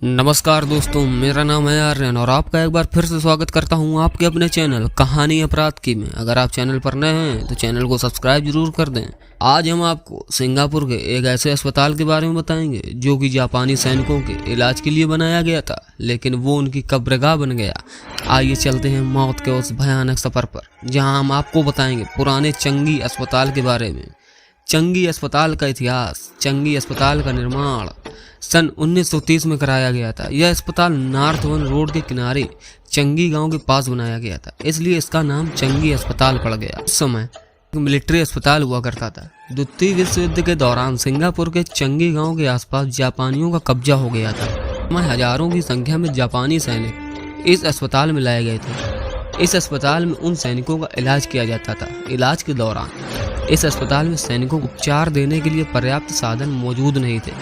नमस्कार दोस्तों, मेरा नाम है आर्यन और आपका एक बार फिर से स्वागत करता हूं आपके अपने चैनल कहानी अपराध की में। अगर आप चैनल पर नए हैं तो चैनल को सब्सक्राइब जरूर कर दें। आज हम आपको सिंगापुर के एक ऐसे अस्पताल के बारे में बताएंगे जो कि जापानी सैनिकों के इलाज के लिए बनाया गया था, लेकिन वो उनकी कब्रगाह बन गया। आइए चलते हैं मौत के उस भयानक सफर पर, जहाँ हम आपको बताएंगे पुराने चंगी अस्पताल के बारे में। चंगी अस्पताल का इतिहास। चंगी अस्पताल का निर्माण सन 1930 में कराया गया था। यह अस्पताल नॉर्थ वन रोड के किनारे चंगी गांव के पास बनाया गया था, इसलिए इसका नाम चंगी अस्पताल पड़ गया। उस समय मिलिट्री अस्पताल हुआ करता था। द्वितीय विश्व युद्ध के दौरान सिंगापुर के चंगी गांव के आसपास जापानियों का कब्जा हो गया था। हजारों की संख्या में जापानी सैनिक इस अस्पताल में लाए गए थे। इस अस्पताल में उन सैनिकों का इलाज किया जाता था। इलाज के दौरान इस अस्पताल में सैनिकों को उपचार देने के लिए पर्याप्त साधन मौजूद नहीं थे।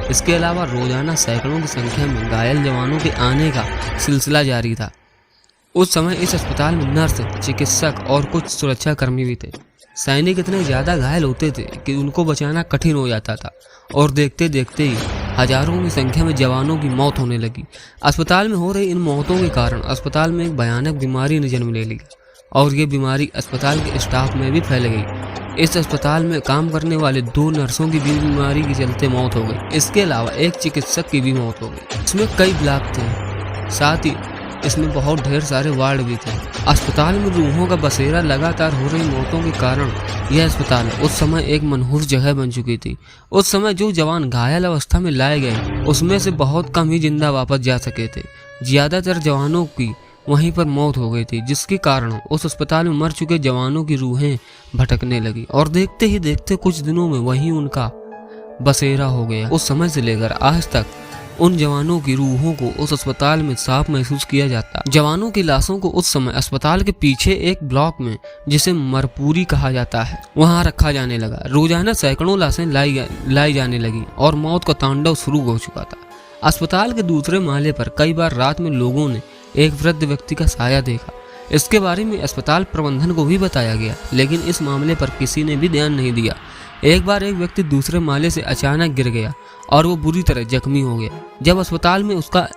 इसके अलावा रोजाना सैकड़ों की संख्या में घायल जवानों के आने का सिलसिला जारी था। उस समय इस अस्पताल में नर्स, चिकित्सक और कुछ सुरक्षाकर्मी भी थे। सैनिक इतने ज़्यादा घायल होते थे कि उनको बचाना कठिन हो जाता था और देखते देखते ही हजारों की संख्या में जवानों की मौत होने लगी। अस्पताल में हो रही इन मौतों के कारण अस्पताल में एक भयानक बीमारी ने जन्म ले ली और ये बीमारी अस्पताल के स्टाफ में भी फैल गई। इस अस्पताल में काम करने वाले 2 नर्सों की भी बीमारी के चलते मौत हो गई। इसके अलावा एक चिकित्सक की भी मौत हो गई। इसमें कई ब्लॉक थे, साथ ही इसमें बहुत ढेर सारे वार्ड भी थे। अस्पताल में रूहों का बसेरा लगातार हो रही मौतों के कारण यह अस्पताल उस समय एक मनहूस जगह बन चुकी थी। उस समय जो जवान घायल अवस्था में लाए गए उसमें से बहुत कम ही जिंदा वापस जा सके थे। ज्यादातर जवानों की वहीं पर मौत हो गई थी, जिसके कारण उस अस्पताल में मर चुके जवानों की रूहें भटकने लगी और देखते ही देखते कुछ दिनों में वहीं उनका बसेरा हो गया। उस समय से लेकर आज तक उन जवानों की रूहों को उस अस्पताल में साफ महसूस किया जाता। जवानों की लाशों को उस समय अस्पताल के पीछे एक ब्लॉक में, जिसे मरपूरी कहा जाता है, वहां रखा जाने लगा। रोजाना सैकड़ों लाशें लाई जाने लगी और मौत का तांडव शुरू हो चुका था। अस्पताल के दूसरे माले पर कई बार रात में लोगों ने एक वृद्ध व्यक्ति का साया देखा। इसके बारे में अस्पताल प्रबंधन को भी बताया गया, लेकिन इस मामले पर किसी ने भी ध्यान नहीं दिया। एक बार एक व्यक्ति दूसरे माले से अचानक गिर गया और वो बुरी तरह जख्मी हो गया। जब अस्पताल में उसका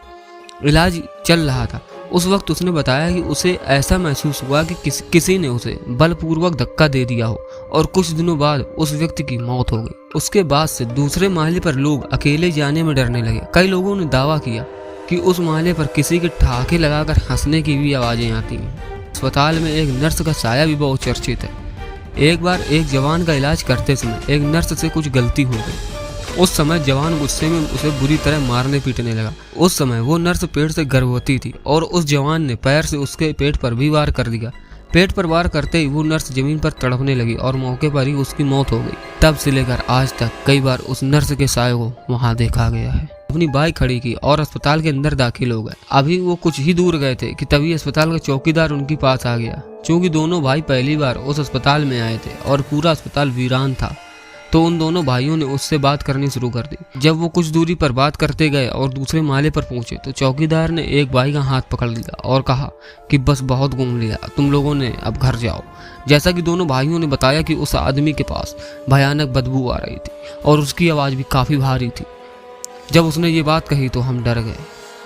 इलाज चल रहा था, उस वक्त उसने बताया कि उसे ऐसा महसूस हुआ कि किसी ने उसे बलपूर्वक धक्का दे दिया हो और कुछ दिनों बाद उस व्यक्ति की मौत हो गई। उसके बाद से दूसरे माले पर लोग अकेले जाने में डरने लगे। कई लोगों ने दावा किया कि उस माले पर किसी के ठहाके लगाकर हंसने की भी आवाजें आती हैं। अस्पताल में एक नर्स का साया भी बहुत चर्चित है। एक बार एक जवान का इलाज करते समय एक नर्स से कुछ गलती हो गई। उस समय जवान गुस्से में उसे बुरी तरह मारने पीटने लगा। उस समय वो नर्स पेट से गर्भवती थी और उस जवान ने पैर से उसके पेट पर भी वार कर दिया। पेट पर वार करते ही वो नर्स जमीन पर तड़पने लगी और मौके पर ही उसकी मौत हो गई। तब से लेकर आज तक कई बार उस नर्स के साये को वहां देखा गया है। अपनी बाइक खड़ी की और अस्पताल के अंदर दाखिल हो गए। अभी वो कुछ ही दूर गए थे कि तभी अस्पताल का चौकीदार उनके पास आ गया। क्योंकि दोनों भाई पहली बार उस अस्पताल में आए थे और पूरा अस्पताल वीरान था, तो उन दोनों भाइयों ने उससे बात करनी शुरू कर दी। जब वो कुछ दूरी पर बात करते गए और दूसरे माले पर पहुंचे तो चौकीदार ने एक भाई का हाथ पकड़ लिया और कहा कि बस बहुत घूम लिया, तुम लोगों ने अब घर जाओ। जैसा कि दोनों भाइयों ने बताया कि उस आदमी के पास भयानक बदबू आ रही थी और उसकी आवाज़ भी काफ़ी भारी थी। जब उसने ये बात कही तो हम डर गए,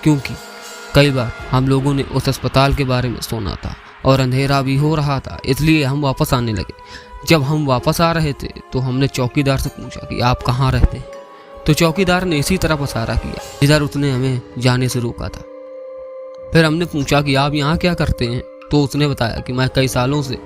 क्योंकि कई बार हम लोगों ने उस अस्पताल के बारे में सुना था और अंधेरा भी हो रहा था, इसलिए हम वापस आने लगे। जब हम वापस आ रहे थे तो हमने चौकीदार से पूछा कि आप कहाँ रहते हैं, तो चौकीदार ने इसी तरफ इशारा किया जिधर उसने हमें जाने से रोका था। फिर हमने पूछा कि आप यहाँ क्या करते हैं, तो उसने बताया कि मैं कई सालों से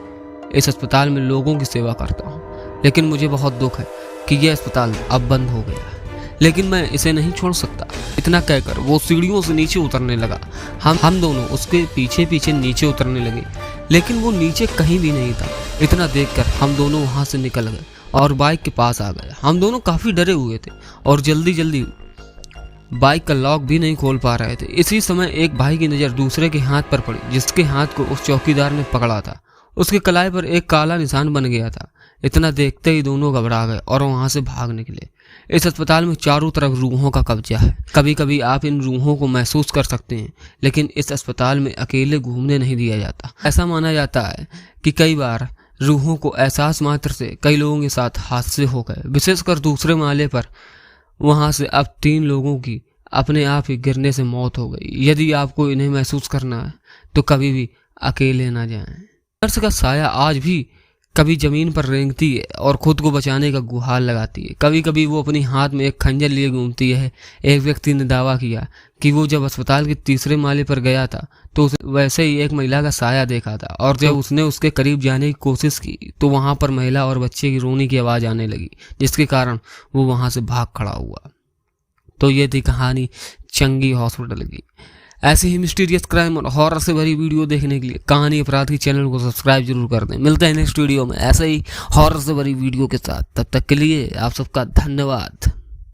इस अस्पताल में लोगों की सेवा करता हूँ, लेकिन मुझे बहुत दुख है कि यह अस्पताल अब बंद हो गया है, लेकिन मैं इसे नहीं छोड़ सकता। इतना कहकर वो सीढ़ियों से नीचे उतरने लगा। हम दोनों उसके पीछे पीछे नीचे उतरने लगे, लेकिन वो नीचे कहीं भी नहीं था। इतना देखकर हम दोनों वहां से निकल गए और बाइक के पास आ गए। हम दोनों काफ़ी डरे हुए थे और जल्दी जल्दी बाइक का लॉक भी नहीं खोल पा रहे थे। इसी समय एक भाई की नज़र दूसरे के हाथ पर पड़ी, जिसके हाथ को उस चौकीदार ने पकड़ा था। उसके कलाई पर एक काला निशान बन गया था। इतना देखते ही दोनों घबरा गए और वहां से भाग निकले। इस अस्पताल में चारों तरफ रूहों का कब्जा है। कभी कभी आप इन रूहों को महसूस कर सकते हैं, लेकिन इस अस्पताल में अकेले घूमने नहीं दिया जाता। ऐसा माना जाता है कि कई बार रूहों को एहसास मात्र से कई लोगों के साथ हादसे हो गए, विशेषकर दूसरे माले पर। वहां से अब 3 लोगों की अपने आप ही गिरने से मौत हो गई। यदि आपको इन्हें महसूस करना है तो कभी भी अकेले ना जाएं। संघर्ष का साया आज भी कभी जमीन पर रेंगती है और खुद को बचाने का गुहार लगाती है। कभी कभी वो अपनी हाथ में एक खंजर लिए घूमती है। एक व्यक्ति ने दावा किया कि वो जब अस्पताल के तीसरे माले पर गया था तो उसने वैसे ही एक महिला का साया देखा था, और जब उसने उसके करीब जाने की कोशिश की तो वहां पर महिला और बच्चे की रोने की आवाज़ आने लगी, जिसके कारण वो वहां से भाग खड़ा हुआ। तो ये थी कहानी चंगी हॉस्पिटल की। ऐसे ही मिस्टीरियस क्राइम और हॉरर से भरी वीडियो देखने के लिए कहानी अपराध की चैनल को सब्सक्राइब जरूर कर दें। मिलते हैं नेक्स्ट वीडियो में ऐसे ही हॉरर से भरी वीडियो के साथ। तब तक के लिए आप सबका धन्यवाद।